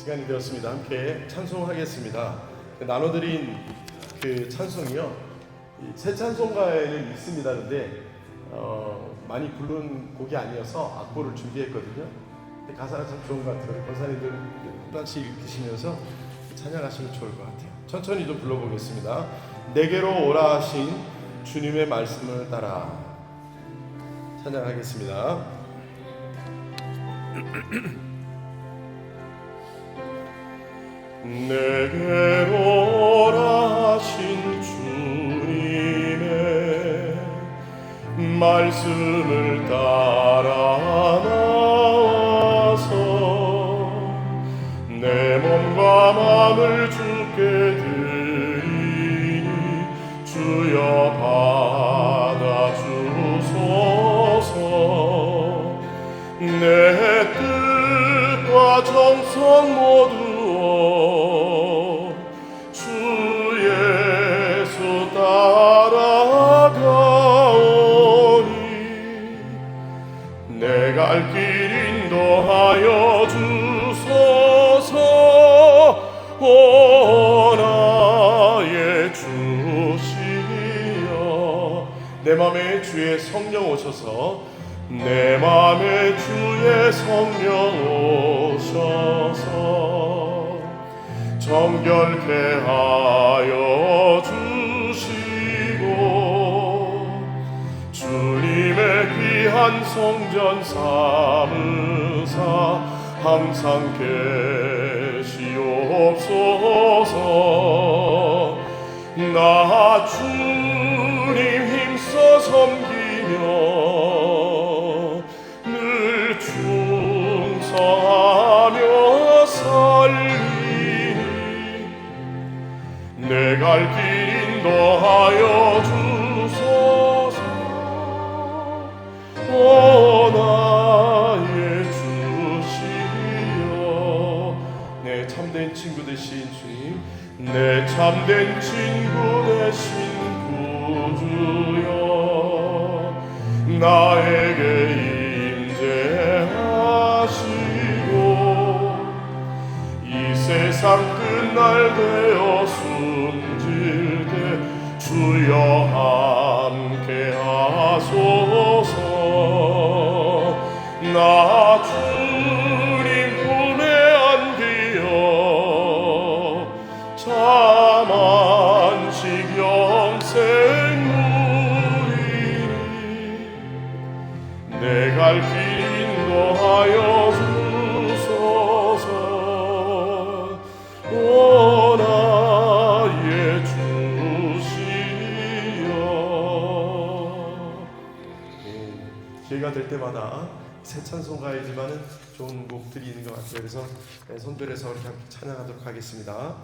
시간이 되었습니다. 함께 찬송하겠습니다. 나눠드린 그 찬송이요, 새 찬송가에는 있습니다. 그런데 많이 부른 곡이 아니어서 악보를 준비했거든요. 근데 가사가 참 좋은 것 같아요. 권사님들 하나씩 읽으시면서 찬양하시면 좋을 것 같아요. 천천히 좀 불러보겠습니다. 내게로 오라 하신 주님의 말씀을 따라 찬양하겠습니다. 내게로 오라 하신 주님의 말씀을 따라 나와서 내 몸과 마음을 주께 드리니 주여 받아주소서. 내 뜻과 정성 모두 주 예수 따라가오니 내 갈 길 인도하여 주소서. 오 나의 주시여. 내 맘에 주의 성령 오셔서, 내 맘에 주의 성령 오셔서 정결케 하여 주시고 주님의 귀한 성전 삼으사 항상 계시옵소서. 나 주님 힘써 섬기며 늘 충성하며 살리니 내 갈 길 인도하여 주소서. 오 나의 주시여. 내 참된 친구 되신 주님, 내 참된 친구 되신 구주여, 나에게 임재하시고 이 세상 끝날 되어 숨질 때 주여 함께 하소서. 나 주님 품에 안기어 참 안식 영생 누리니 내 갈 길 인도하여 주소서. 오 나의 주시여. 기회가 될 때마다 새 찬송가이지만은 좋은 곡들이 있는 것 같아요. 그래서 선별해서 이렇게 함께 찬양하도록 하겠습니다.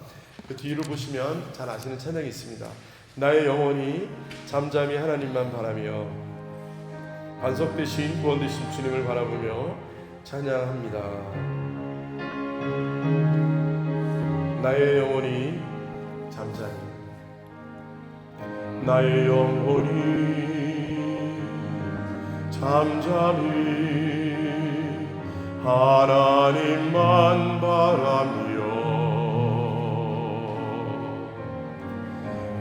그 뒤를 보시면 잘 아시는 찬양이 있습니다. 나의 영혼이 잠잠히 하나님만 바라며 반석 되신 구원 되신 주님을 바라보며 찬양합니다. 나의 영혼이 잠잠히, 나의 영혼이 잠잠히 하나님만 바라며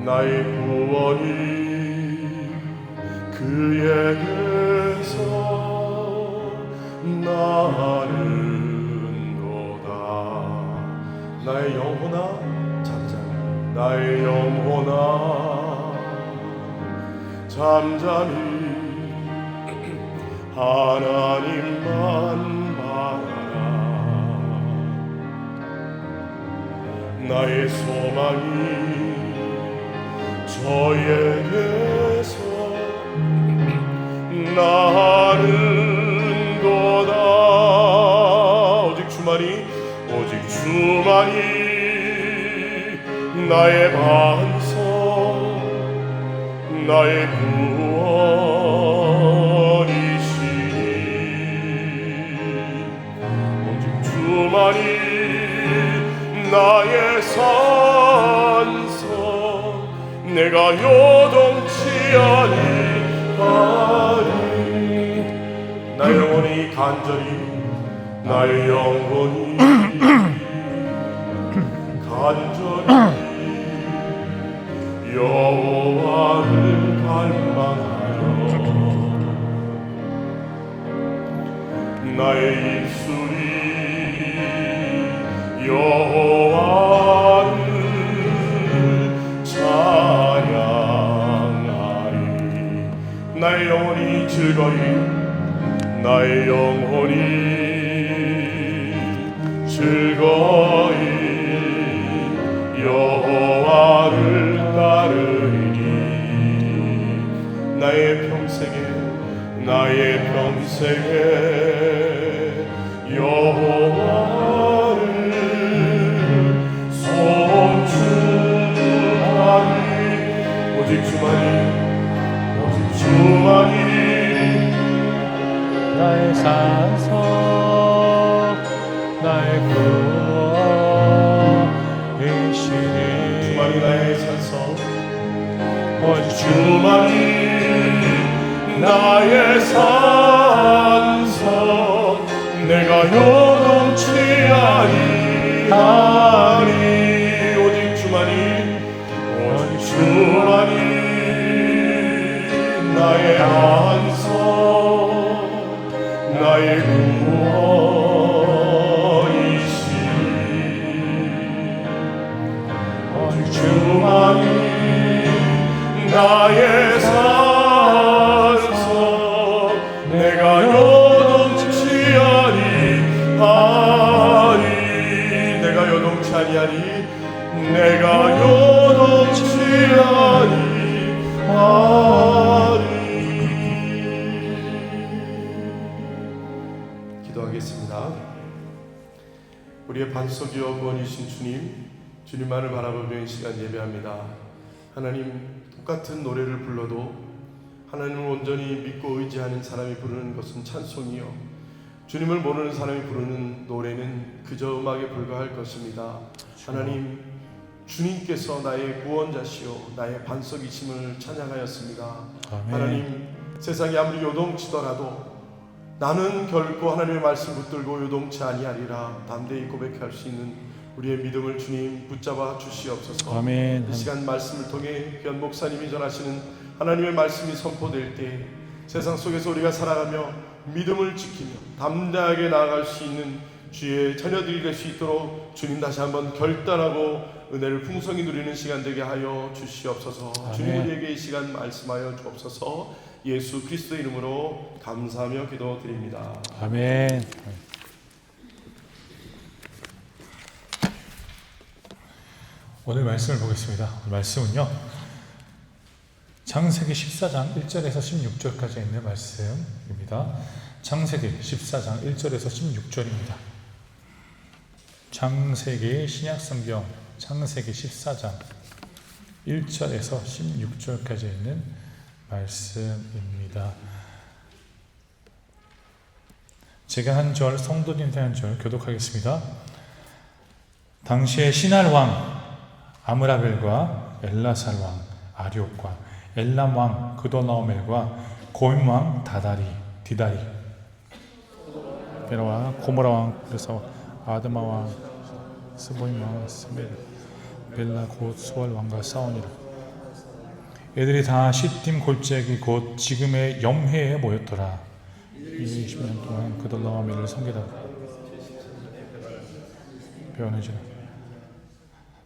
나의 구원이 그에게서 나는도다. 나의 영혼아 잠잠히, 나의 영혼아 잠잠히 하나님만 바라라. 나의 소망이 저에게서 나는도다. 오직 주만이 나의 반석, 나의 구원이시니 오직 주만이 나의 산성, 내가 요동치 아니하리. 나의 영혼이 간절히, 나의 영혼이 간절히 여호와를 갈망하여 나의 입술이 여호와를 찬양하리. 나의 영혼이 즐거이 나의 영혼이 즐거이 여호와를 따르리니 나의 평생에 여호와를 송축하리. 오직 주만이 나의 산성 나의 구원이시니 주만이 나의 산성 오직 주만이 나의 산성 내가 요동치 아니하리. 오직 주만이 나의 안성 나의 구원이시니 오직 주만이 나의 산성 내가 요동치 아니하리. 내가 요동치 아니하리. 기도하겠습니다. 우리의 반석이요 구원이신 주님만을 바라보며 이 시간 예배합니다. 하나님, 똑같은 노래를 불러도 하나님을 온전히 믿고 의지하는 사람이 부르는 것은 찬송이요, 주님을 모르는 사람이 부르는 노래는 그저 음악에 불과할 것입니다. 하나님, 주님께서 나의 구원자시요 나의 반석이심을 찬양하였습니다. 아멘. 하나님, 세상이 아무리 요동치더라도 나는 결코 하나님의 말씀 붙들고 요동치 아니하리라 담대히 고백할 수 있는 우리의 믿음을 주님 붙잡아 주시옵소서. 아멘. 이 시간 말씀을 통해 귀한 목사님이 전하시는 하나님의 말씀이 선포될 때 세상 속에서 우리가 살아가며 믿음을 지키며 담대하게 나아갈 수 있는 주의 자녀들이 될 수 있도록 주님 다시 한번 결단하고 은혜를 풍성히 누리는 시간 되게 하여 주시옵소서. 아멘. 주님 우리에게 이 시간 말씀하여 주옵소서. 예수 그리스도의 이름으로 감사하며 기도드립니다. 아멘. 오늘 말씀을 보겠습니다. 오늘 말씀은요, 창세기 14장 1절에서 16절까지 있는 말씀입니다. 창세기 14장 1절에서 16절입니다. 창세기 신약성경 창세기 14장 1절에서 16절까지 있는 말씀입니다. 제가 한 절, 성도님들 한 절 교독하겠습니다. 당시에 신할 왕 아므라벨과 엘라살 왕 아리옥과 엘람 왕 그돌라오멜과 고임 왕 디다리 베라 왕 고모라 왕 그래서 아드마 왕 스보임 왕 스멜 벨라 곧 수월 왕과 싸우니라. 애들이 다 시딤 골짜기 곧 지금의 염해에 모였더라. 20년 동안 그돌라오멜을 섬기다가 배워내지라.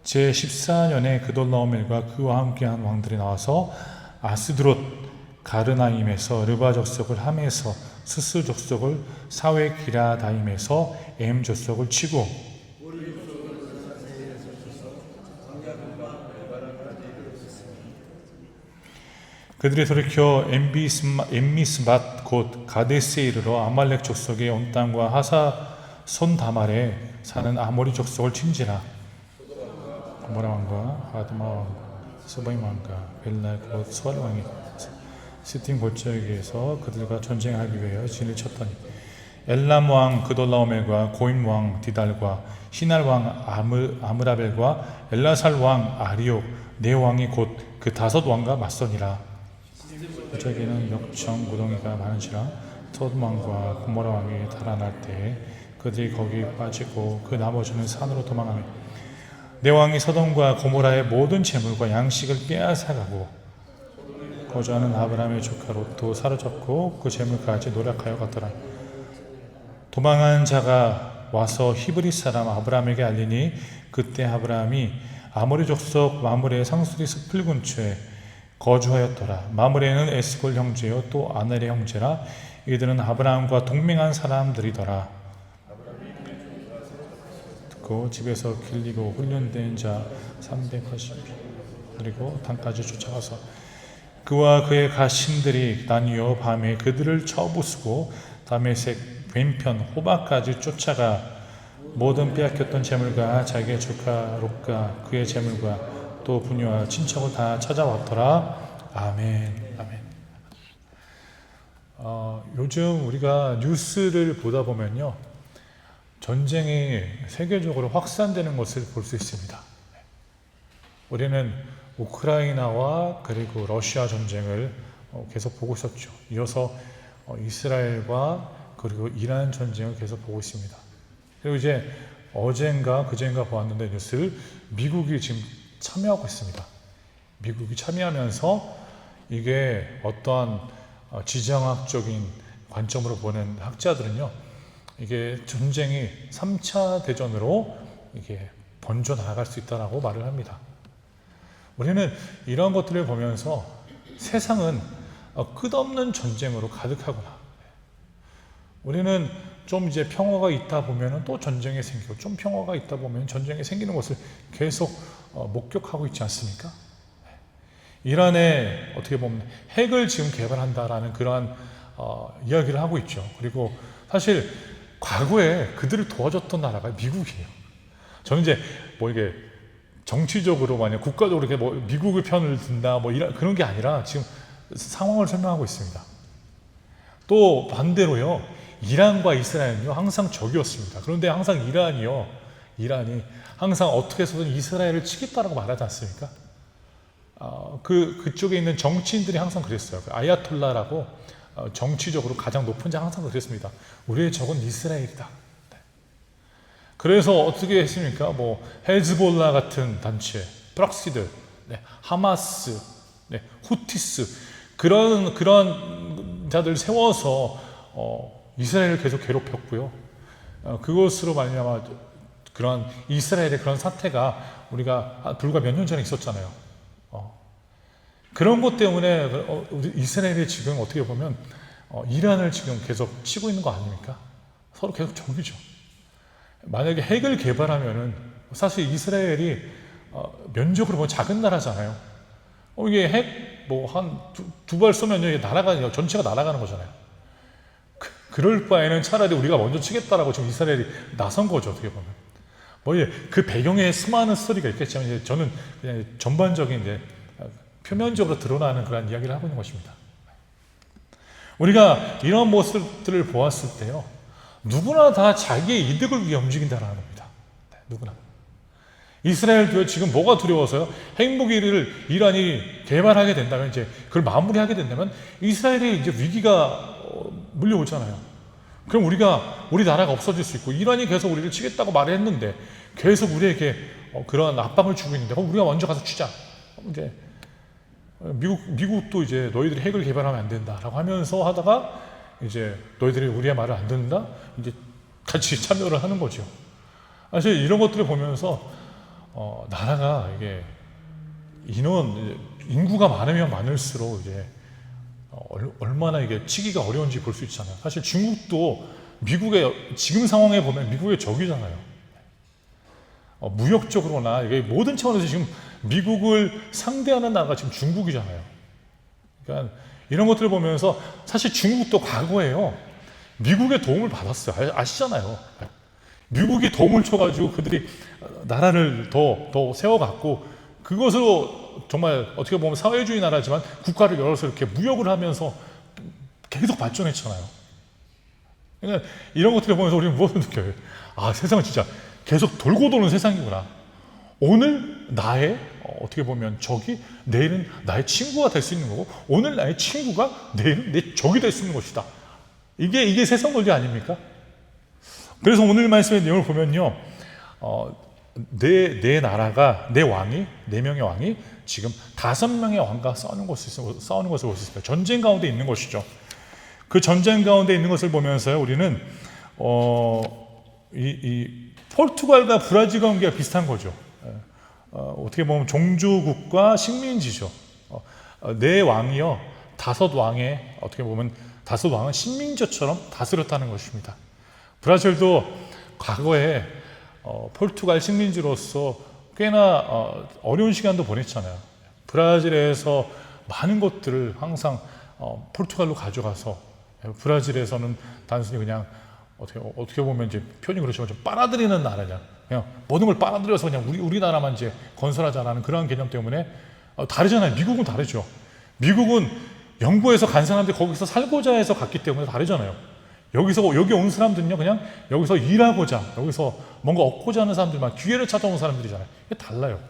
제14년에 그돌라오멜과 그와 함께한 왕들이 나와서 아스드롯 가르나임에서 르바 족속을 함에서 스스 족속을 사웨 기라다임에서 엠 족속을 치고 그들이 돌이켜 엠미스맛 곧 가데스에 이르러 아말렉 족속의 온 땅과 하사 손다말에 사는 아모리 족속을 친지라. 고모라 왕과 아드마 왕과 스보임 왕과 벨라 곧 수알 왕이 시딤 골짜기에서 그들과 전쟁하기 위하여 진을 쳤더니 엘람 왕 그돌라오멜과 고임 왕 디달과 시날 왕 아므라벨과 엘라살 왕 아리옥 네 왕이 곧 그 다섯 왕과 맞서니라. 골짜기에는 역청 무덩이가 많은지라 소돔 왕과 고모라 왕이 달아날 때 그들이 거기 빠지고 그 나머지는 산으로 도망하며 내 왕이 소돔과 고모라의 모든 재물과 양식을 빼앗아가고 거주하는 아브라함의 조카 롯도 사로잡고 그 재물까지 노력하여 갔더라. 도망한 자가 와서 히브리 사람 아브라함에게 알리니 그때 아브라함이 아모리 족속 마므레의 상수리 숲을 근처에 거주하였더라. 마므레는 에스골 형제요 또 아넬의 형제라. 이들은 아브라함과 동맹한 사람들이더라. 듣고 집에서 길리고 훈련된 자 380 그리고 단까지 쫓아가서 그와 그의 가신들이 나뉘어 밤에 그들을 쳐부수고 다메섹 왼편 호바까지 쫓아가 모든 빼앗겼던 재물과 자기의 조카 롯과 그의 재물과 또 부녀와 친척을 다 찾아왔더라. 아멘. 아멘. 요즘 우리가 뉴스를 보다 보면요, 전쟁이 세계적으로 확산되는 것을 볼 수 있습니다. 우리는 우크라이나와 그리고 러시아 전쟁을 계속 보고 있었죠. 이어서 이스라엘과 그리고 이란 전쟁을 계속 보고 있습니다. 그리고 이제 어젠가 그젠가 보았는데 뉴스를 미국이 지금 참여하고 있습니다. 미국이 참여하면서 이게 어떠한 지정학적인 관점으로 보는 학자들은요, 이게 전쟁이 3차 대전으로 이게 번져 나갈 수 있다라고 말을 합니다. 우리는 이런 것들을 보면서 세상은 끝없는 전쟁으로 가득하구나. 우리는 좀 이제 평화가 있다 보면 또 전쟁이 생기고, 좀 평화가 있다 보면 전쟁이 생기는 것을 계속 목격하고 있지 않습니까? 이란에 어떻게 보면 핵을 지금 개발한다라는 그러한 이야기를 하고 있죠. 그리고 사실 과거에 그들을 도와줬던 나라가 미국이에요. 저는 이제 뭐 이게 정치적으로 만약 국가적으로 이렇게 뭐 미국의 편을 든다 뭐 이런 그런 게 아니라 지금 상황을 설명하고 있습니다. 또 반대로요, 이란과 이스라엘은요 항상 적이었습니다. 그런데 항상 이란이 항상 어떻게 해서든 이스라엘을 치겠다라고 말하지 않습니까? 그쪽에 있는 정치인들이 항상 그랬어요. 아야톨라라고 정치적으로 가장 높은 자 항상 그랬습니다. 우리의 적은 이스라엘이다. 네. 그래서 어떻게 했습니까? 뭐 헤즈볼라 같은 단체, 프락시들, 네, 하마스, 네, 후티스 그런 자들 세워서 이스라엘을 계속 괴롭혔고요. 그것으로 말미암아 그런 이스라엘의 그런 사태가 우리가 불과 몇 년 전에 있었잖아요. 그런 것 때문에 이스라엘이 지금 어떻게 보면 이란을 지금 계속 치고 있는 거 아닙니까? 서로 계속 적이죠. 만약에 핵을 개발하면은 사실 이스라엘이 면적으로 보면 작은 나라잖아요. 이게 핵 뭐 한 두 발 쏘면 이게 날아가는 전체가 날아가는 거잖아요. 그럴 바에는 차라리 우리가 먼저 치겠다라고 지금 이스라엘이 나선 거죠. 어떻게 보면 뭐 이제 그 배경에 수많은 스토리가 있겠지만 이제 저는 그냥 전반적인 이제 표면적으로 드러나는 그런 이야기를 하고 있는 것입니다. 우리가 이런 모습들을 보았을 때요, 누구나 다 자기의 이득을 위해 움직인다는 겁니다. 네, 누구나. 이스라엘도 지금 뭐가 두려워서요? 핵무기를 이란이 개발하게 된다면, 이제 그걸 마무리하게 된다면 이스라엘의 이제 위기가 물려오잖아요. 그럼 우리 나라가 없어질 수 있고, 이란이 계속 우리를 치겠다고 말했는데 계속 우리에게 그런 압박을 주고 있는데, 우리가 먼저 가서 치자. 이제 미국도 이제 너희들이 핵을 개발하면 안 된다라고 하면서 하다가 이제 너희들이 우리의 말을 안 듣는다? 이제 같이 참여를 하는 거죠. 사실 이런 것들을 보면서 나라가 이게 인구가 많으면 많을수록 이제 얼마나 이게 치기가 어려운지 볼 수 있잖아요. 사실 중국도 미국의 지금 상황에 보면 미국의 적이잖아요. 무역적으로나 이게 모든 차원에서 지금 미국을 상대하는 나라가 지금 중국이잖아요. 그러니까 이런 것들을 보면서 사실 중국도 과거에요, 미국의 도움을 받았어요. 아시잖아요. 미국이 도움을 줘가지고 그들이 나라를 더 세워갔고, 그것으로 정말 어떻게 보면 사회주의 나라지만 국가를 열어서 이렇게 무역을 하면서 계속 발전했잖아요. 그러니까 이런 것들을 보면서 우리는 무엇을 느껴요? 세상은 진짜 계속 돌고 도는 세상이구나. 오늘 나의 어떻게 보면 적이 내일은 나의 친구가 될 수 있는 거고, 오늘 나의 친구가 내일은 내 적이 될 수 있는 것이다. 이게 세상 권리 아닙니까? 그래서 오늘 말씀의 내용을 보면요, 내 나라가, 내 왕이, 4명의 왕이 지금 5명의 왕과 싸우는 것을 볼 수 있습니다. 전쟁 가운데 있는 것이죠. 그 전쟁 가운데 있는 것을 보면서 우리는 이 포르투갈과 브라질 관계가 비슷한 거죠. 어떻게 보면 종주국과 식민지죠. 네 왕이요, 5왕의, 어떻게 보면 5왕은 식민지처럼 다스렸다는 것입니다. 브라질도 과거에 포르투갈 식민지로서 꽤나 어려운 시간도 보냈잖아요. 브라질에서 많은 것들을 항상 포르투갈로 가져가서, 브라질에서는 단순히 그냥 어떻게 보면 이제 표현이 그렇지만 좀 빨아들이는 나라냐, 그냥 모든 걸 빨아들여서 그냥 우리나라만 이제 건설하자라는 그런 개념 때문에 다르잖아요. 미국은 다르죠. 미국은 영국에서 간 사람들이 거기서 살고자 해서 갔기 때문에 다르잖아요. 여기 온 사람들은요, 그냥 여기서 일하고자, 여기서 뭔가 얻고자 하는 사람들만, 기회를 찾아온 사람들이잖아요. 이게 달라요.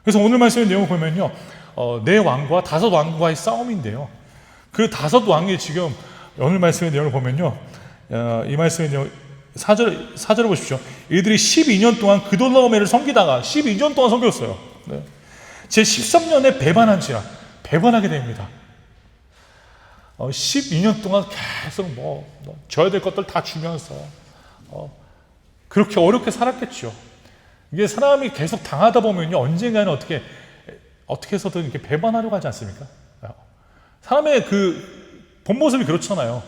그래서 오늘 말씀의 내용을 보면요, 네 왕과 5왕과의 싸움인데요, 그 5왕이 지금 오늘 말씀의 내용을 보면요, 이 말씀의 내용 4절을 보십시오. 이들이 12년 동안 그돌라오메를 섬기다가 12년 동안 섬겼어요. 네. 제 13년에 배반하게 됩니다. 12년 동안 계속 줘야 될 것들 다 주면서 그렇게 어렵게 살았겠죠. 이게 사람이 계속 당하다 보면요, 언젠가는 어떻게 해서든 이렇게 배반하려고 하지 않습니까? 사람의 그 본 모습이 그렇잖아요.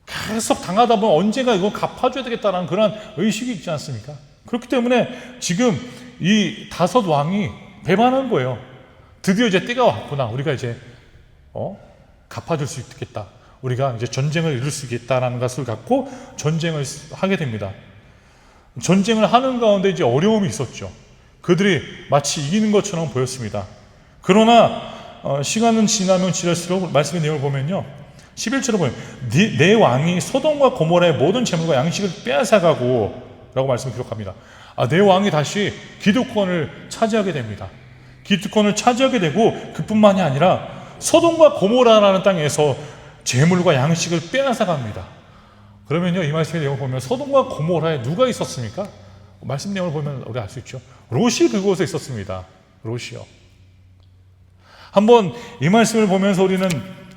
계속 당하다 보면 언젠가 이거 갚아줘야 되겠다는 그런 의식이 있지 않습니까? 그렇기 때문에 지금 이 5왕이 배반한 거예요. 드디어 이제 때가 왔구나. 우리가 이제 갚아줄 수 있겠다. 우리가 이제 전쟁을 이룰 수 있겠다라는 것을 갖고 전쟁을 하게 됩니다. 전쟁을 하는 가운데 이제 어려움이 있었죠. 그들이 마치 이기는 것처럼 보였습니다. 그러나 시간은 지나면 지날수록 말씀의 내용을 보면요, 11절을 보면 내 왕이 소돔과 고모라의 모든 재물과 양식을 빼앗아가고 라고 말씀을 기록합니다. 내 왕이 다시 기득권을 차지하게 됩니다. 기득권을 차지하게 되고, 그뿐만이 아니라 소돔과 고모라라는 땅에서 재물과 양식을 빼앗아갑니다. 그러면요, 이 말씀의 내용을 보면 소돔과 고모라에 누가 있었습니까? 말씀 내용을 보면 우리가 알 수 있죠. 롯이 그곳에 있었습니다. 롯이요. 한번 이 말씀을 보면서 우리는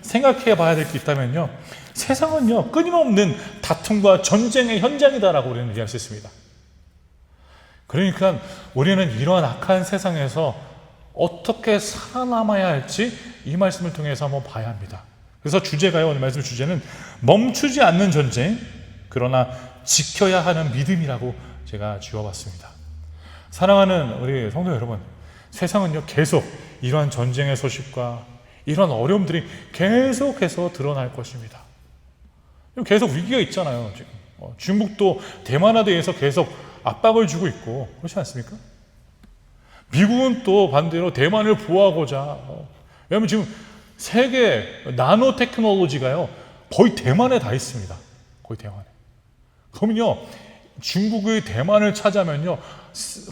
생각해 봐야 될 게 있다면요, 세상은요, 끊임없는 다툼과 전쟁의 현장이다라고 우리는 이해할 수 있습니다. 그러니까 우리는 이러한 악한 세상에서 어떻게 살아남아야 할지 이 말씀을 통해서 한번 봐야 합니다. 그래서 주제가요, 오늘 말씀 주제는 멈추지 않는 전쟁, 그러나 지켜야 하는 믿음이라고 제가 지어봤습니다. 사랑하는 우리 성도 여러분, 세상은요, 계속 이러한 전쟁의 소식과 이런 어려움들이 계속해서 드러날 것입니다. 계속 위기가 있잖아요. 지금 중국도 대만에 대해서 계속 압박을 주고 있고, 그렇지 않습니까? 미국은 또 반대로 대만을 보호하고자, 왜냐하면 지금 세계 나노 테크놀로지가요, 거의 대만에 다 있습니다. 거의 대만에. 그러면요, 중국의 대만을 차지하면요,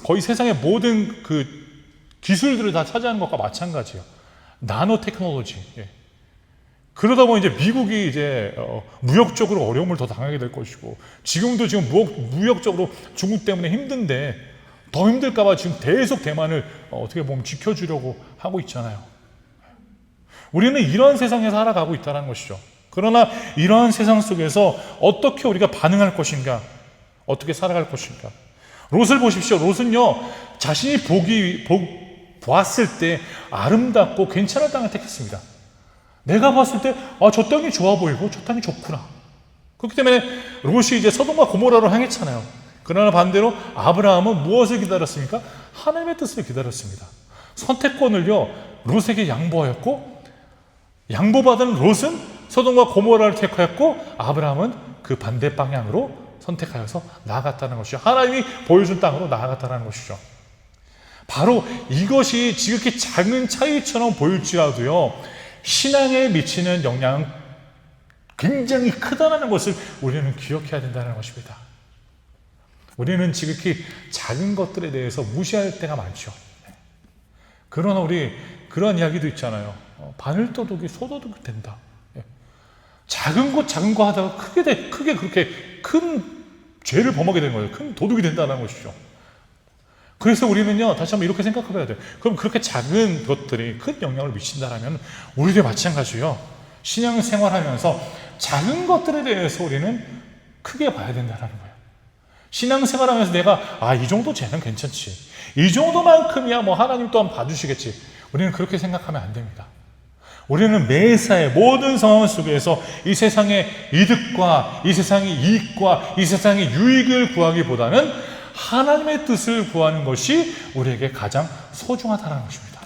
거의 세상의 모든 그 기술들을 다 차지하는 것과 마찬가지예요. 나노 테크놀로지. 예. 그러다 보니 이제 미국이 이제 무역적으로 어려움을 더 당하게 될 것이고, 지금도 지금 무역적으로 중국 때문에 힘든데 더 힘들까봐 지금 계속 대만을 어떻게 보면 지켜주려고 하고 있잖아요. 우리는 이런 세상에 살아가고 있다는 것이죠. 그러나 이러한 세상 속에서 어떻게 우리가 반응할 것인가, 어떻게 살아갈 것인가. 롯을 보십시오. 롯은요, 자신이 보았을 때 아름답고 괜찮은 땅을 택했습니다. 내가 봤을 때 저 땅이 좋아 보이고 저 땅이 좋구나. 그렇기 때문에 롯이 이제 소돔과 고모라로 향했잖아요. 그러나 반대로 아브라함은 무엇을 기다렸습니까? 하나님의 뜻을 기다렸습니다. 선택권을요, 롯에게 양보하였고, 양보받은 롯은 소돔과 고모라를 택하였고, 아브라함은 그 반대 방향으로 선택하여서 나아갔다는 것이죠. 하나님이 보여준 땅으로 나아갔다는 것이죠. 바로 이것이 지극히 작은 차이처럼 보일지라도요, 신앙에 미치는 영향은 굉장히 크다는 것을 우리는 기억해야 된다는 것입니다. 우리는 지극히 작은 것들에 대해서 무시할 때가 많죠. 그러나 우리 그런 이야기도 있잖아요. 바늘도둑이 소도둑이 된다. 작은 거 하다가 크게 그렇게 큰 죄를 범하게 되는 거예요. 큰 도둑이 된다는 것이죠. 그래서 우리는요, 다시 한번 이렇게 생각해 봐야 돼요. 그럼 그렇게 작은 것들이 큰 영향을 미친다라면 우리도 마찬가지요. 신앙생활하면서 작은 것들에 대해서 우리는 크게 봐야 된다는 거예요. 신앙생활하면서 내가 이 정도 쟤는 괜찮지, 이 정도만큼이야 뭐 하나님 또한 봐주시겠지, 우리는 그렇게 생각하면 안 됩니다. 우리는 매사의 모든 상황 속에서 이 세상의 이득과 이 세상의 이익과 이 세상의 유익을 구하기보다는 하나님의 뜻을 구하는 것이 우리에게 가장 소중하다는 것입니다.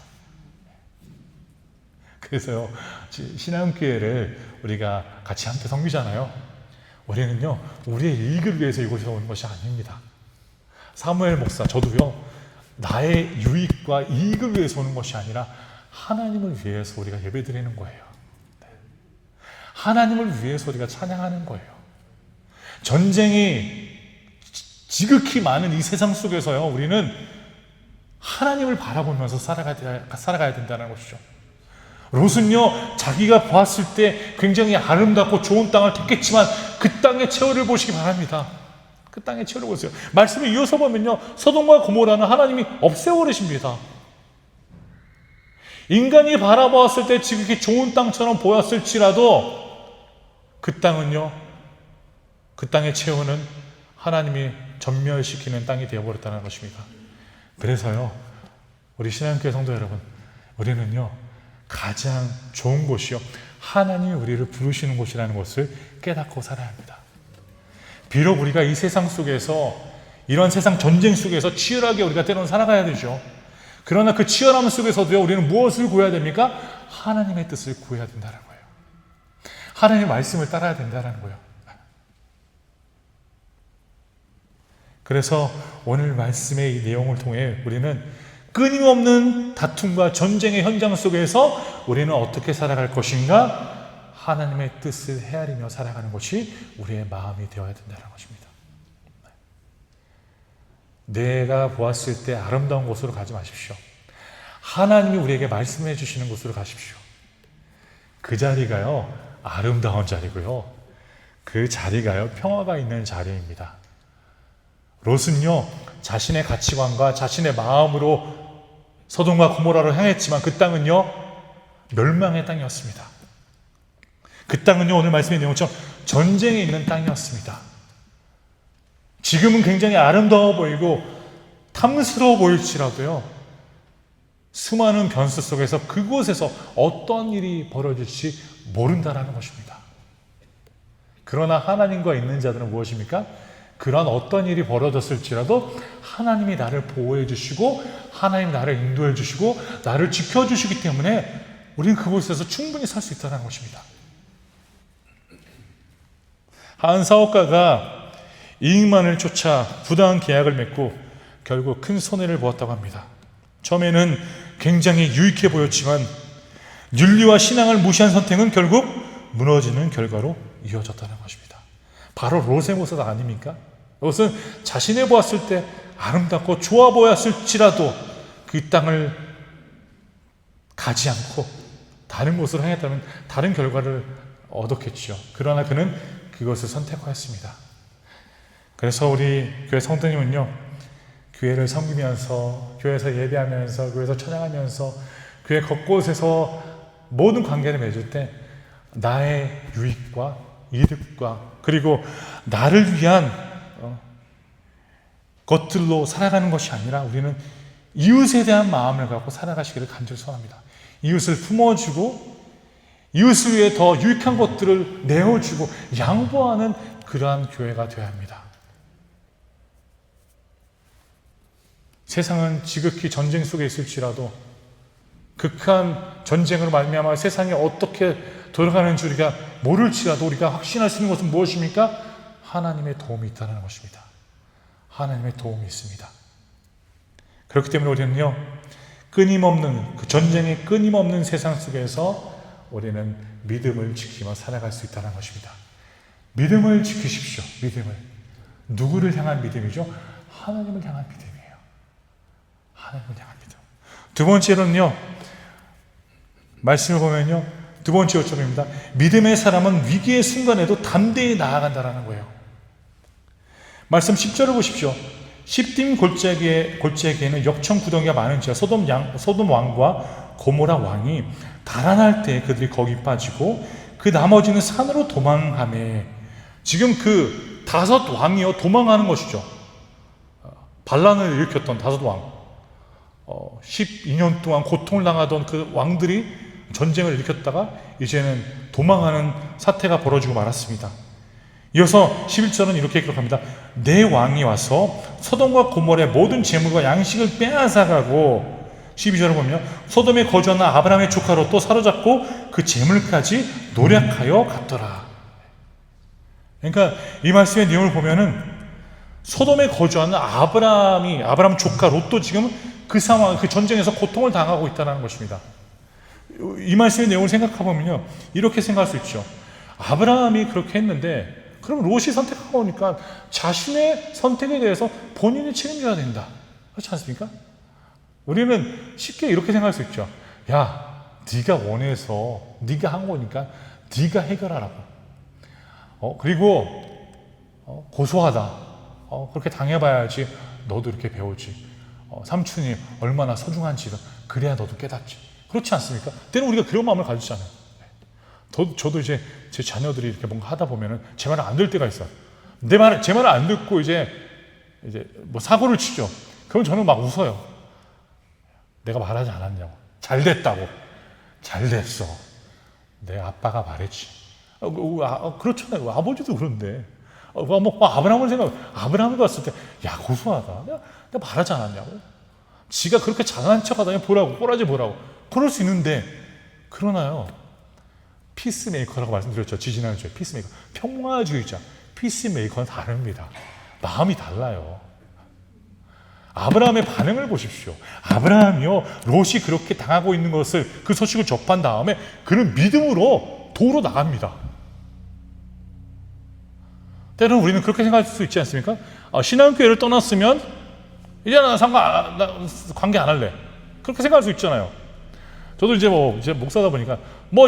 그래서요, 신앙교회를 우리가 같이 함께 섬기잖아요. 우리는요, 우리의 이익을 위해서 이곳에 오는 것이 아닙니다. 사무엘 목사, 저도요, 나의 유익과 이익을 위해서 오는 것이 아니라 하나님을 위해서 우리가 예배드리는 거예요. 하나님을 위해서 우리가 찬양하는 거예요. 전쟁이 지극히 많은 이 세상 속에서요, 우리는 하나님을 바라보면서 살아가야 된다는 것이죠. 롯은요, 자기가 보았을 때 굉장히 아름답고 좋은 땅을 택했지만 그 땅의 최후를 보시기 바랍니다. 그 땅의 최후를 보세요. 말씀을 이어서 보면요, 소돔과 고모라는 하나님이 없애버리십니다. 인간이 바라보았을 때 지극히 좋은 땅처럼 보였을지라도 그 땅은요, 그 땅의 최후는 하나님이 전멸시키는 땅이 되어버렸다는 것입니다. 그래서요, 우리 신앙교회 성도 여러분, 우리는요, 가장 좋은 곳이요, 하나님이 우리를 부르시는 곳이라는 것을 깨닫고 살아야 합니다. 비록 우리가 이 세상 속에서, 이런 세상 전쟁 속에서 치열하게 우리가 때로는 살아가야 되죠. 그러나 그 치열함 속에서도요, 우리는 무엇을 구해야 됩니까? 하나님의 뜻을 구해야 된다는 거예요. 하나님의 말씀을 따라야 된다는 거예요. 그래서 오늘 말씀의 이 내용을 통해 우리는 끊임없는 다툼과 전쟁의 현장 속에서 우리는 어떻게 살아갈 것인가? 하나님의 뜻을 헤아리며 살아가는 것이 우리의 마음이 되어야 된다는 것입니다. 내가 보았을 때 아름다운 곳으로 가지 마십시오. 하나님이 우리에게 말씀해 주시는 곳으로 가십시오. 그 자리가요, 아름다운 자리고요, 그 자리가요, 평화가 있는 자리입니다. 롯은요, 자신의 가치관과 자신의 마음으로 소돔과 고모라를 향했지만 그 땅은요, 멸망의 땅이었습니다. 그 땅은요, 오늘 말씀의 내용처럼 전쟁에 있는 땅이었습니다. 지금은 굉장히 아름다워 보이고 탐스러워 보일지라도요, 수많은 변수 속에서 그곳에서 어떤 일이 벌어질지 모른다라는 것입니다. 그러나 하나님과 있는 자들은 무엇입니까? 그런 어떤 일이 벌어졌을지라도 하나님이 나를 보호해 주시고 하나님이 나를 인도해 주시고 나를 지켜주시기 때문에 우리는 그곳에서 충분히 살 수 있다는 것입니다. 한 사업가가 이익만을 쫓아 부당한 계약을 맺고 결국 큰 손해를 보았다고 합니다. 처음에는 굉장히 유익해 보였지만 윤리와 신앙을 무시한 선택은 결국 무너지는 결과로 이어졌다는 것입니다. 바로 롯의 모습 아닙니까? 롯은 자신이 보았을 때 아름답고 좋아 보였을지라도 그 땅을 가지 않고 다른 곳으로 향했다면 다른 결과를 얻었겠죠. 그러나 그는 그것을 선택하였습니다. 그래서 우리 교회 성도님은요, 교회를 섬기면서, 교회에서 예배하면서, 교회에서 찬양하면서, 교회 곳곳에서 모든 관계를 맺을 때 나의 유익과 이득과 그리고 나를 위한 것들로 살아가는 것이 아니라 우리는 이웃에 대한 마음을 갖고 살아가시기를 간절히 소원합니다. 이웃을 품어주고 이웃을 위해 더 유익한 것들을 내어주고 양보하는 그러한 교회가 되어야 합니다. 세상은 지극히 전쟁 속에 있을지라도 극한 전쟁으로 말미암아 세상이 어떻게 돌아가는지 우리가 모를지라도 우리가 확신할 수 있는 것은 무엇입니까? 하나님의 도움이 있다는 것입니다. 하나님의 도움이 있습니다. 그렇기 때문에 우리는요, 끊임없는 그 전쟁의 끊임없는 세상 속에서 우리는 믿음을 지키며 살아갈 수 있다는 것입니다. 믿음을 지키십시오. 믿음을. 누구를 향한 믿음이죠? 하나님을 향한 믿음이에요. 하나님을 향한 믿음. 두 번째로는요, 말씀을 보면요, 두 번째 요점입니다. 믿음의 사람은 위기의 순간에도 담대히 나아간다는 거예요. 말씀 10절을 보십시오. 십딤 골짜기에는 역청 구덩이가 많은 지하 소돔 왕과 고모라 왕이 달아날 때 그들이 거기 빠지고 그 나머지는 산으로 도망하매. 지금 그 5 왕이요 도망하는 것이죠. 반란을 일으켰던 5 왕, 12년 동안 고통을 당하던 그 왕들이 전쟁을 일으켰다가 이제는 도망하는 사태가 벌어지고 말았습니다. 이어서 11절은 이렇게 기록합니다. 내 왕이 와서 소돔과 고모라의 모든 재물과 양식을 빼앗아가고, 12절을 보면 소돔에 거주하는 아브라함의 조카 롯도 사로잡고 그 재물까지 노략하여 갔더라. 그러니까 이 말씀의 내용을 보면은 소돔에 거주하는 아브라함 조카 롯도 지금 그 상황, 그 전쟁에서 고통을 당하고 있다는 것입니다. 이 말씀의 내용을 생각해 보면요, 이렇게 생각할 수 있죠. 아브라함이 그렇게 했는데 그럼 롯이 선택하고 오니까 자신의 선택에 대해서 본인이 책임져야 된다. 그렇지 않습니까? 우리는 쉽게 이렇게 생각할 수 있죠. 야, 네가 원해서 네가 한 거니까 네가 해결하라고. 그리고 고소하다. 그렇게 당해봐야지 너도 이렇게 배우지. 삼촌이 얼마나 소중한지를 그래야 너도 깨닫지. 그렇지 않습니까? 때로는 우리가 그런 마음을 가지잖아요. 저도 이제 제 자녀들이 이렇게 뭔가 하다 보면은 제 말을 안 들 때가 있어요. 제 말을 안 듣고 이제 뭐 사고를 치죠. 그럼 저는 막 웃어요. 내가 말하지 않았냐고. 잘 됐다고. 잘 됐어. 내 아빠가 말했지. 그렇잖아요. 아버지도 그런데. 아브라함을 봤을 때, 야, 고소하다. 내가 말하지 않았냐고. 지가 그렇게 잘난 척 하다니 보라고, 꼬라지 보라고. 그럴 수 있는데, 그러나요. 피스메이커라고 말씀드렸죠. 지지난주에 피스메이커. 평화주의자. 피스메이커는 다릅니다. 마음이 달라요. 아브라함의 반응을 보십시오. 아브라함이요, 롯이 그렇게 당하고 있는 것을, 그 소식을 접한 다음에 그는 믿음으로 도로 나갑니다. 때로는 우리는 그렇게 생각할 수 있지 않습니까? 신앙교회를 떠났으면 이제 나 관계 안 할래. 그렇게 생각할 수 있잖아요. 저도 이제 목사다 보니까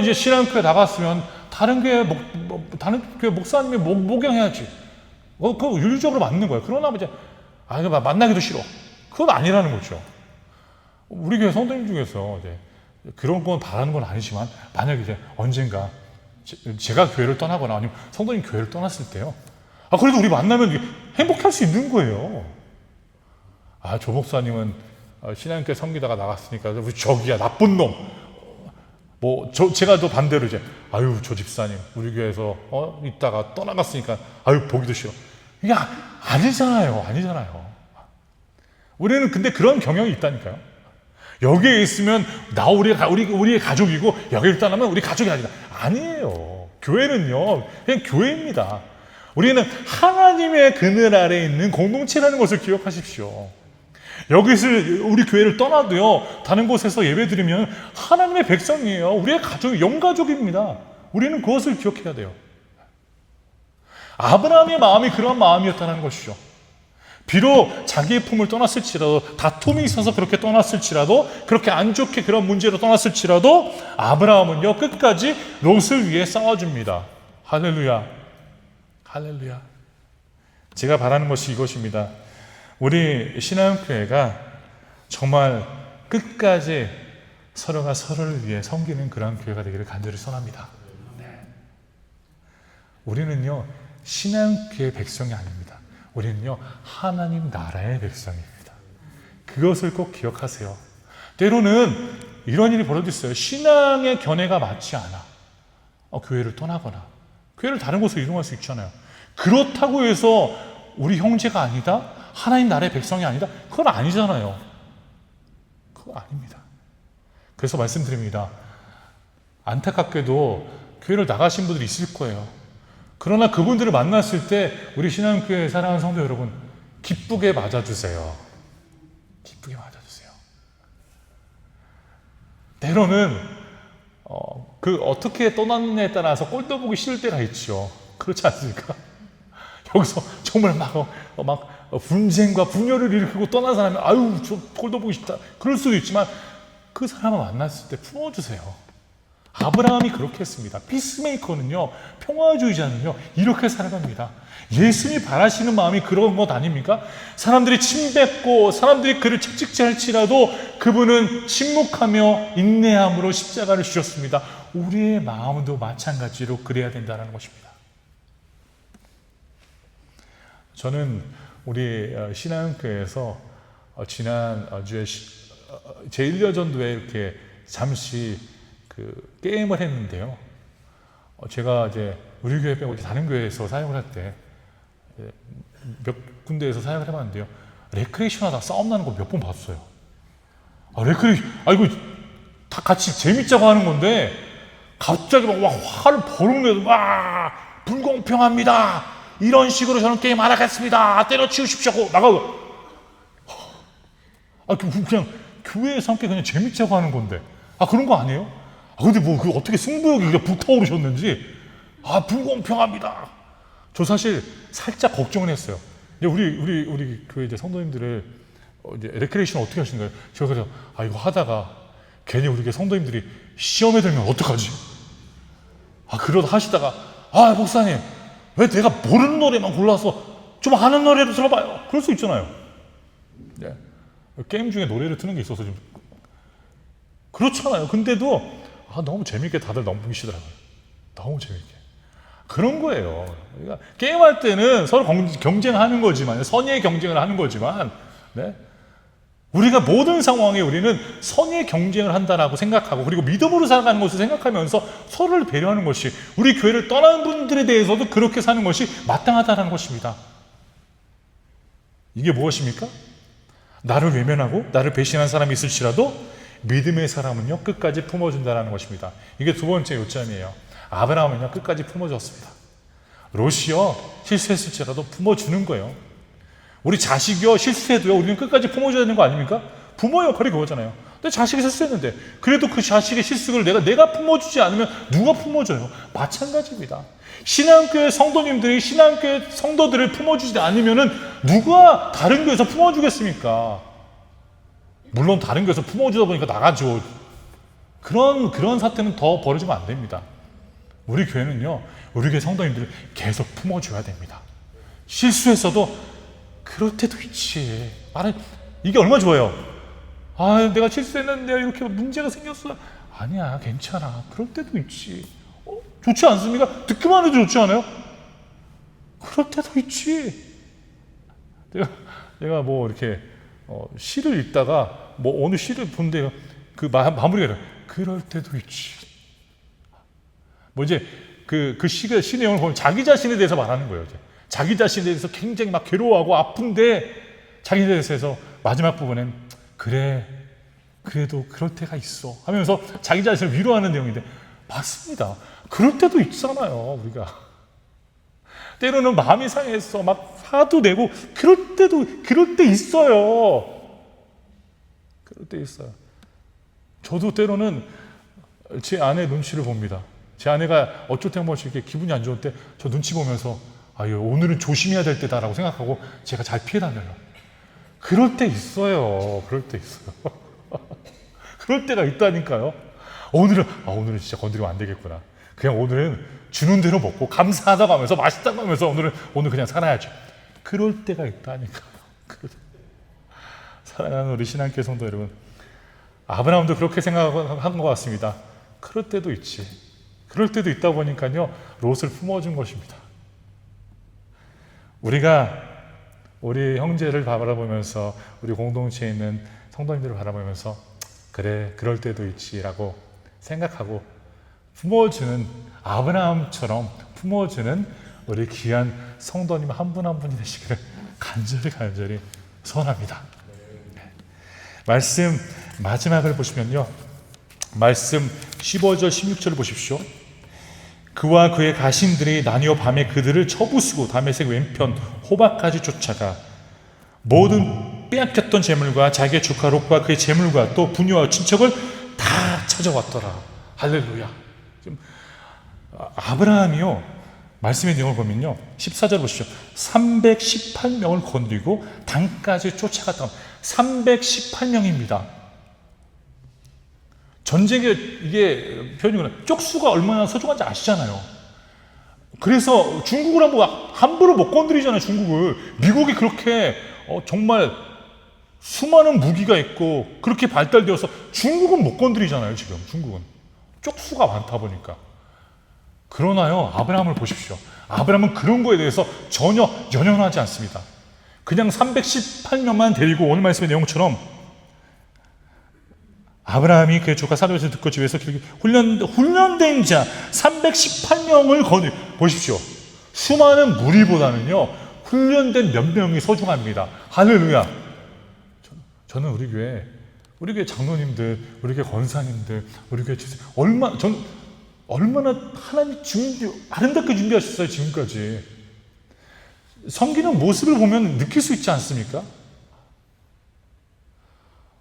이제 신앙교회 나갔으면 다른 교회 목사님이 목양해야지. 그거 윤리적으로 맞는 거예요. 그러나 이제 만나기도 싫어. 그건 아니라는 거죠. 우리 교회 성도님 중에서 이제 그런 건 바라는 건 아니지만 만약 이제 언젠가 제가 교회를 떠나거나 아니면 성도님 교회를 떠났을 때요. 그래도 우리 만나면 행복할 수 있는 거예요. 조 목사님은 신앙교회 섬기다가 나갔으니까 우리 저기야 나쁜 놈. 제가 또 반대로 이제 저 집사님 우리 교회에서 있다가 떠나갔으니까 보기도 싫어. 이게 아니잖아요. 우리는 근데 그런 경향이 있다니까요. 여기에 있으면 우리의 가족이고 여기를 떠나면 우리 가족이 아니다. 아니에요. 교회는요 그냥 교회입니다. 우리는 하나님의 그늘 아래에 있는 공동체라는 것을 기억하십시오. 여기서 우리 교회를 떠나도요 다른 곳에서 예배드리면 하나님의 백성이에요. 우리의 가족이 영가족입니다. 우리는 그것을 기억해야 돼요. 아브라함의 마음이 그런 마음이었다는 것이죠. 비록 자기의 품을 떠났을지라도, 다툼이 있어서 그렇게 떠났을지라도, 그렇게 안 좋게 그런 문제로 떠났을지라도 아브라함은요 끝까지 롯을 위해 싸워줍니다. 할렐루야. 제가 바라는 것이 이것입니다. 우리 신앙교회가 정말 끝까지 서로가 서로를 위해 섬기는 그런 교회가 되기를 간절히 소원합니다. 우리는요 신앙교회 백성이 아닙니다. 우리는요 하나님 나라의 백성입니다. 그것을 꼭 기억하세요. 때로는 이런 일이 벌어졌어요. 신앙의 견해가 맞지 않아 교회를 떠나거나 교회를 다른 곳으로 이동할 수 있잖아요. 그렇다고 해서 우리 형제가 아니다? 하나님 나라의 백성이 아니다? 그건 아니잖아요. 그거 아닙니다. 그래서 말씀드립니다. 안타깝게도 교회를 나가신 분들이 있을 거예요. 그러나 그분들을 만났을 때 우리 신앙교회 사랑하는 성도 여러분, 기쁘게 맞아주세요. 기쁘게 맞아주세요. 때로는 어떻게 떠났느냐에 따라서 꼴도 보기 싫을 때가 있죠. 그렇지 않습니까? 여기서 정말 막 분쟁과 분열을 일으키고 떠난 사람이 저 꼴도 보기 싫다 그럴 수도 있지만 그 사람을 만났을 때 품어주세요. 아브라함이 그렇게 했습니다. 피스메이커는요, 평화주의자는요, 이렇게 살아갑니다. 예수님이 바라시는 마음이 그런 것 아닙니까? 사람들이 침뱉고 사람들이 그를 채찍질 할지라도 그분은 침묵하며 인내함으로 십자가를 주셨습니다. 우리의 마음도 마찬가지로 그래야 된다는 것입니다. 저는 우리 신앙교회에서 지난 주에 제1여전도에 이렇게 잠시 그 게임을 했는데요. 제가 이제 우리 교회 빼고 다른 교회에서 사역을 할 때 몇 군데에서 사역을 해봤는데요. 레크레이션 하다 싸움 나는 거 몇 번 봤어요. 이거 다 같이 재밌자고 하는 건데 갑자기 막 화를 버럭 내서 막 불공평합니다. 이런 식으로 저는 게임 안 하겠습니다. 때려치우십시오 하고 나가고. 그냥 교회에서 함께 그냥 재밌자고 하는 건데. 그런 거 아니에요? 근데 뭐 어떻게 승부욕이 불타오르셨는지. 불공평합니다. 저 사실 살짝 걱정을 했어요. 우리 교회 이제 성도님들을 이제 레크레이션 어떻게 하시는 거예요? 제가 그래서 이거 하다가 괜히 우리 교회 성도님들이 시험에 들면 어떡하지? 그러다 하시다가 목사님 왜 내가 모르는 노래만 골라서 좀 아는 노래를 들어봐요. 그럴 수 있잖아요. 네. 게임 중에 노래를 트는 게 있어서 좀 그렇잖아요. 근데도 너무 재밌게 다들 넘기시더라고요. 너무 재밌게. 그런 거예요. 그러니까 게임할 때는 서로 경쟁하는 거지만, 선의의 경쟁을 하는 거지만, 네? 우리가 모든 상황에 우리는 선의의 경쟁을 한다라고 생각하고, 그리고 믿음으로 살아가는 것을 생각하면서 서로를 배려하는 것이, 우리 교회를 떠난 분들에 대해서도 그렇게 사는 것이 마땅하다는 것입니다. 이게 무엇입니까? 나를 외면하고 나를 배신한 사람이 있을지라도 믿음의 사람은요 끝까지 품어준다는 것입니다. 이게 두 번째 요점이에요. 아브라함은요 끝까지 품어줬습니다. 롯이요 실수했을지라도 품어주는 거예요. 우리 자식이요 실수해도요 우리는 끝까지 품어줘야 되는 거 아닙니까? 부모 역할이 그거잖아요. 근데 자식이 실수했는데 그래도 그 자식의 실수를 내가 품어주지 않으면 누가 품어줘요? 마찬가지입니다. 신앙교회 성도님들이 신앙교회 성도들을 품어주지 않으면은 누가 다른 교회에서 품어주겠습니까? 물론 다른 교회에서 품어주다 보니까 나가죠. 그런 사태는 더 벌어지면 안 됩니다. 우리 교회는요, 우리 교회 성도님들을 계속 품어줘야 됩니다. 실수했어도 그럴 때도 있지. 이게 얼마나 좋아요. 내가 실수했는데 이렇게 문제가 생겼어. 아니야, 괜찮아. 그럴 때도 있지. 좋지 않습니까? 듣기만 해도 좋지 않아요? 그럴 때도 있지. 내가 뭐 이렇게 시를 읽다가 뭐 어느 시를 본데 그 마무리가 그럴 때도 있지. 뭐 이제 그 시 내용을 보면 자기 자신에 대해서 말하는 거예요. 이제. 자기 자신에 대해서 굉장히 막 괴로워하고 아픈데 자기에 대해서 마지막 부분엔 그래도 그럴 때가 있어 하면서 자기 자신을 위로하는 내용인데 맞습니다. 그럴 때도 있잖아요. 우리가 때로는 마음이 상해서 막 화도 내고 그럴 때 있어요. 그럴 때 있어요. 저도 때로는 제 아내 눈치를 봅니다. 제 아내가 어쩔 때 한 번씩 이렇게 기분이 안 좋을 때 저 눈치 보면서 오늘은 조심해야 될 때다라고 생각하고 제가 잘 피해 다녀요. 그럴 때 있어요. 그럴 때 있어요. 그럴 때가 있다니까요. 오늘은 진짜 건드리면 안 되겠구나. 그냥 오늘은 주는 대로 먹고 감사하다고 하면서 맛있다고 하면서 오늘 그냥 살아야죠. 그럴 때가 있다니까요. 사랑하는 우리 신앙교회 성도 여러분, 아브라함도 그렇게 생각한 것 같습니다. 그럴 때도 있지. 그럴 때도 있다 보니까요 롯을 품어준 것입니다. 우리가 우리 형제를 바라보면서 우리 공동체에 있는 성도님들을 바라보면서 그럴 때도 있지라고 생각하고 품어주는 아브라함처럼 품어주는 우리 귀한 성도님 한 분 한 분이 되시기를 간절히 소원합니다. 말씀 마지막을 보시면요, 말씀 15절 16절을 보십시오. 그와 그의 가신들이 나뉘어 밤에 그들을 쳐부수고 다메섹 왼편 호박까지 쫓아가 모든 빼앗겼던 재물과 자기의 조카 롯과 그의 재물과 또 부녀와 친척을 다 찾아왔더라. 할렐루야. 지금 아브라함이요 말씀의 내용을 보면요 14절 보시죠. 318명을 건드리고 단까지 쫓아갔다. 318명입니다. 전쟁에 이게 표현이 쪽수가 얼마나 소중한지 아시잖아요. 그래서 중국을 함부로 못 건드리잖아요. 중국을. 미국이 그렇게 정말 수많은 무기가 있고 그렇게 발달되어서 중국은 못 건드리잖아요. 지금 중국은 쪽수가 많다 보니까. 그러나요, 아브라함을 보십시오. 아브라함은 그런 거에 대해서 전혀 연연하지 않습니다. 그냥 318명만 데리고 오늘 말씀의 내용처럼 아브라함이 그의 조카 사르밧을 듣고지 위해서 훈련된 자 318명을 보십시오. 수많은 무리보다는요, 훈련된 몇 명이 소중합니다. 할렐루야. 저는 우리 교회 장로님들, 우리 교회 권사님들, 우리 교회 지사, 얼마나 하나님 아름답게 준비하셨어요, 지금까지. 섬기는 모습을 보면 느낄 수 있지 않습니까?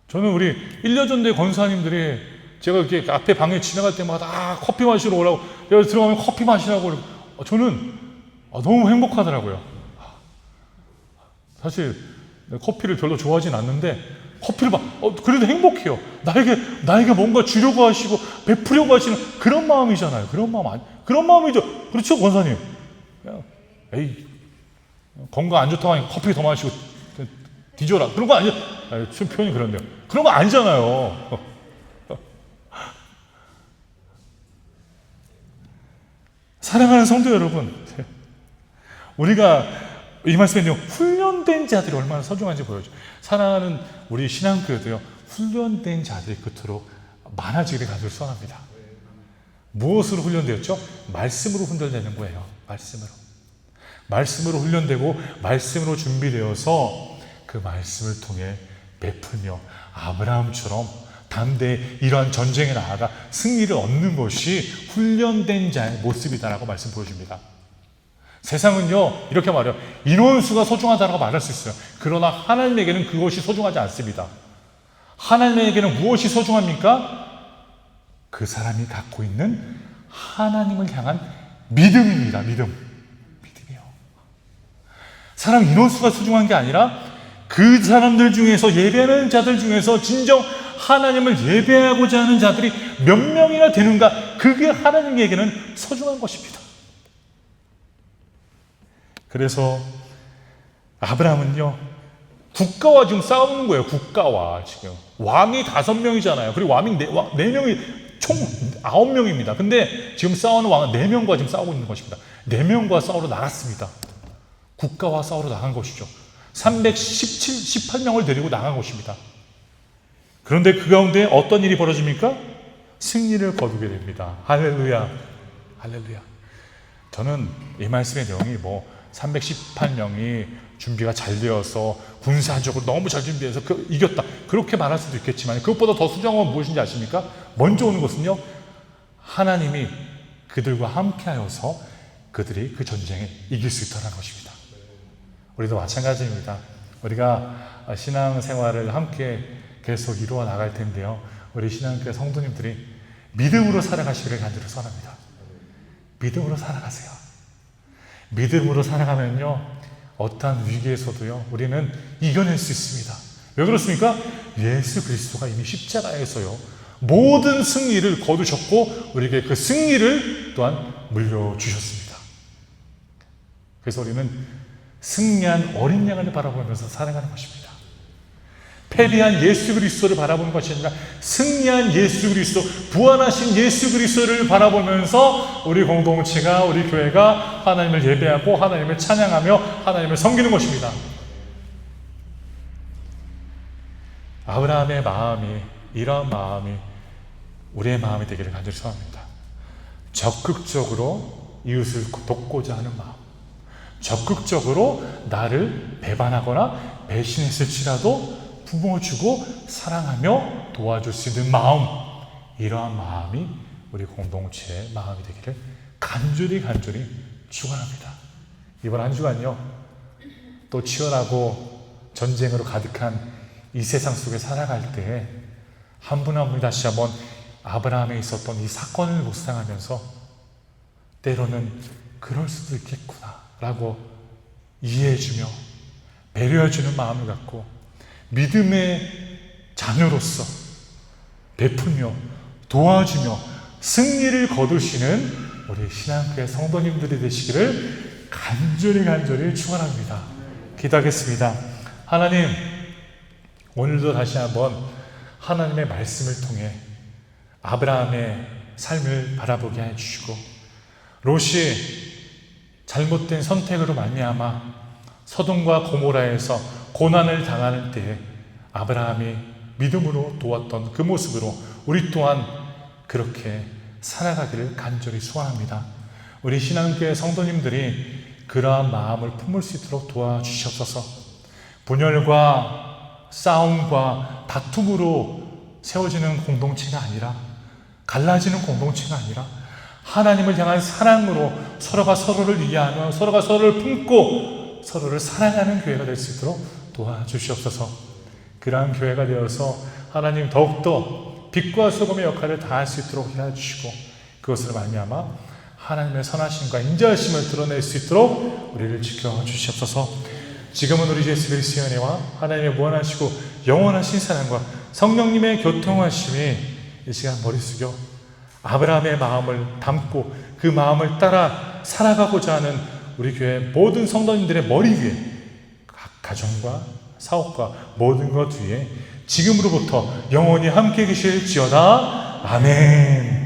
저는 우리 1년 전대 권사님들이 제가 이렇게 앞에 방에 지나갈 때마다 커피 마시러 오라고, 여기 들어가면 커피 마시라고, 저는 너무 행복하더라고요. 사실 커피를 별로 좋아하진 않는데 커피를 그래도 행복해요. 나에게 뭔가 주려고 하시고 베푸려고 하시는 그런 마음이잖아요. 그런 마음이죠. 그렇죠, 권사님? 에이, 건강 안 좋다고 하니까 커피 더 마시고 뒤져라. 그런 거 아니죠. 표현이 그런데요. 그런 거 아니잖아요. 사랑하는 성도 여러분, 우리가 이 말씀에 훈련된 자들이 얼마나 소중한지 보여줘. 사랑하는 우리 신앙교회도요, 훈련된 자들이 끝으로 많아지기를 간절히 소원합니다. 무엇으로 훈련되었죠? 말씀으로 훈련되는 거예요. 말씀으로 훈련되고 말씀으로 준비되어서 그 말씀을 통해 베풀며 아브라함처럼 담대히 이러한 전쟁에 나아가 승리를 얻는 것이 훈련된 자의 모습이다라고 말씀 보여줍니다. 세상은요, 이렇게 말해요. 인원수가 소중하다라고 말할 수 있어요. 그러나 하나님에게는 그것이 소중하지 않습니다. 하나님에게는 무엇이 소중합니까? 그 사람이 갖고 있는 하나님을 향한 믿음입니다. 믿음이요. 사람 인원수가 소중한 게 아니라 그 사람들 중에서, 예배하는 자들 중에서 진정 하나님을 예배하고자 하는 자들이 몇 명이나 되는가, 그게 하나님에게는 소중한 것입니다. 그래서 아브라함은요, 국가와 지금 싸우는 거예요. 국가와 지금 왕이 5명이잖아요. 그리고 왕이 4명이 총 9명입니다. 근데 지금 싸우는 왕은 4명과 지금 싸우고 있는 것입니다. 4명과 싸우러 나갔습니다. 국가와 싸우러 나간 것이죠. 318명을 데리고 나간 것입니다. 그런데 그 가운데 어떤 일이 벌어집니까? 승리를 거두게 됩니다. 할렐루야. 저는 이 말씀의 내용이 318명이 준비가 잘 되어서 군사적으로 너무 잘 준비해서 이겼다, 그렇게 말할 수도 있겠지만, 그것보다 더 소중한 건 무엇인지 아십니까? 먼저 오는 것은요, 하나님이 그들과 함께하여서 그들이 그 전쟁에 이길 수 있다는 것입니다. 우리도 마찬가지입니다. 우리가 신앙생활을 함께 계속 이루어 나갈 텐데요, 우리 신앙교회 성도님들이 믿음으로 살아가시기를 간절히 소원합니다. 믿음으로 살아가세요. 믿음으로 살아가면요, 어떠한 위기에서도요, 우리는 이겨낼 수 있습니다. 왜 그렇습니까? 예수 그리스도가 이미 십자가에서요, 모든 승리를 거두셨고 우리에게 그 승리를 또한 물려주셨습니다. 그래서 우리는 승리한 어린 양을 바라보면서 살아가는 것입니다. 패배한 예수 그리스도를 바라보는 것이 아니라 승리한 예수 그리스도, 부활하신 예수 그리스도를 바라보면서 우리 공동체가, 우리 교회가 하나님을 예배하고 하나님을 찬양하며 하나님을 섬기는 것입니다. 아브라함의 마음이, 이러한 마음이 우리의 마음이 되기를 간절히 소원합니다. 적극적으로 이웃을 돕고자 하는 마음, 적극적으로 나를 배반하거나 배신했을지라도 품어주고 사랑하며 도와줄 수 있는 마음, 이러한 마음이 우리 공동체의 마음이 되기를 간절히 축원합니다. 이번 한 주간요, 또 치열하고 전쟁으로 가득한 이 세상 속에 살아갈 때 한 분 한 분이 다시 한번 아브라함에 있었던 이 사건을 묵상하면서 때로는 그럴 수도 있겠구나 라고 이해해주며 배려해주는 마음을 갖고 믿음의 자녀로서 베풀며 도와주며 승리를 거두시는 우리 신앙교회 성도님들이 되시기를 간절히 축원합니다. 기도하겠습니다. 하나님, 오늘도 다시 한번 하나님의 말씀을 통해 아브라함의 삶을 바라보게 해주시고 롯이 잘못된 선택으로 말미암아 소돔과 고모라에서 고난을 당하는 때에 아브라함이 믿음으로 도왔던 그 모습으로 우리 또한 그렇게 살아가기를 간절히 소원합니다. 우리 신앙교회 성도님들이 그러한 마음을 품을 수 있도록 도와주시옵소서. 분열과 싸움과 다툼으로 세워지는 공동체가 아니라, 갈라지는 공동체가 아니라 하나님을 향한 사랑으로 서로가 서로를 이해하며 서로가 서로를 품고 서로를 사랑하는 교회가 될 수 있도록 도와주시옵소서. 그러한 교회가 되어서 하나님 더욱더 빛과 소금의 역할을 다할 수 있도록 해주시고 그것으로 말미암아 하나님의 선하심과 인자하심을 드러낼 수 있도록 우리를 지켜주시옵소서. 지금은 우리 주 예수 그리스도의 은혜와 하나님의 무한하시고 영원하신 사랑과 성령님의 교통하심이 이 시간 머리 숙여 아브라함의 마음을 담고 그 마음을 따라 살아가고자 하는 우리 교회 모든 성도님들의 머리 위에 각 가정과 사업과 모든 것 위에 지금으로부터 영원히 함께 계실지어다. 아멘.